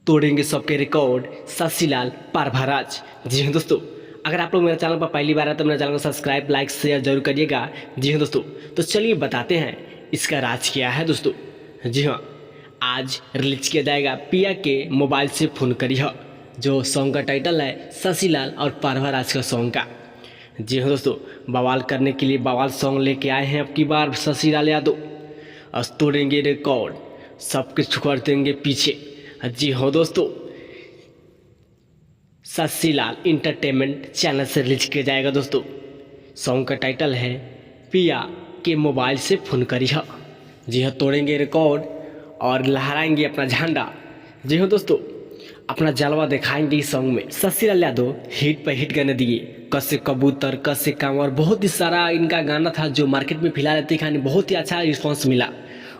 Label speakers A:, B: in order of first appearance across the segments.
A: तोड़ेंगे सबके रिकॉर्ड शशिलाल पारभाराज। जी हाँ दोस्तों, अगर आप लोग मेरे चैनल पर पहली बार है तो मेरे चैनल को सब्सक्राइब लाइक शेयर जरूर करिएगा। जी हाँ दोस्तों, तो चलिए बताते हैं इसका राज क्या है दोस्तों। जी हाँ, आज रिलीज किया जाएगा पिया के मोबाइल से फ़ोन करिए, जो सॉन्ग का टाइटल है शशिलाल और पारभाराज का सॉन्ग का। जी हाँ दोस्तों, बवाल करने के लिए बवाल सॉन्ग लेके आए हैं अब की बार शशिलाल यादव। तोड़ेंगे रिकॉर्ड, सब कुछ कर देंगे पीछे। जी हाँ दोस्तों, शशिलाल इंटरटेनमेंट चैनल से रिलीज किया जाएगा दोस्तों। सॉन्ग का टाइटल है पिया के मोबाइल से फ़ोन करिए। जी हाँ, तोड़ेंगे रिकॉर्ड और लहराएंगे अपना झंडा। जी हाँ दोस्तों, अपना जलवा दिखाएंगे इस सॉन्ग में। शशिलाल यादव हिट पर हिट गाने दिए, कसे कबूतर कसे कांवर, बहुत ही सारा इनका गाना था जो मार्केट में फिलहाल रहती खानी, बहुत ही अच्छा रिस्पॉन्स मिला।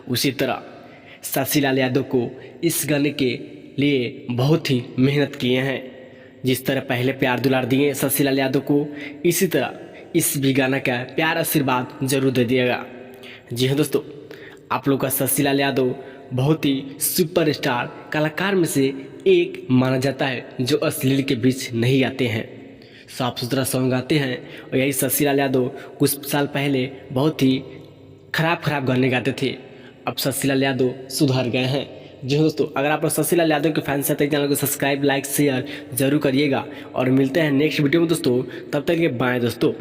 A: उसी तरह शशिलाल यादव को इस गाने के लिए बहुत ही मेहनत किए हैं। जिस तरह पहले प्यार दुलार दिए शशिलाल यादव को, इसी तरह इस भी गाना का प्यार आशीर्वाद जरूर दे दिएगा। जी हाँ दोस्तों, आप लोग का शशिलाल यादव बहुत ही सुपरस्टार कलाकार में से एक माना जाता है जो अश्लील के बीच नहीं आते हैं, साफ सुथरा सॉन्ग गाते हैं। और यही शशिलाल यादव कुछ साल पहले बहुत ही खराब गाने गाते थे, अब शशिलाल यादव सुधर गए हैं। जी हाँ दोस्तों, अगर आप लोग शशिलाल यादव के फैंस हैं तो चैनल को सब्सक्राइब लाइक शेयर जरूर करिएगा। और मिलते हैं नेक्स्ट वीडियो में दोस्तों, तब तक के बाय दोस्तों।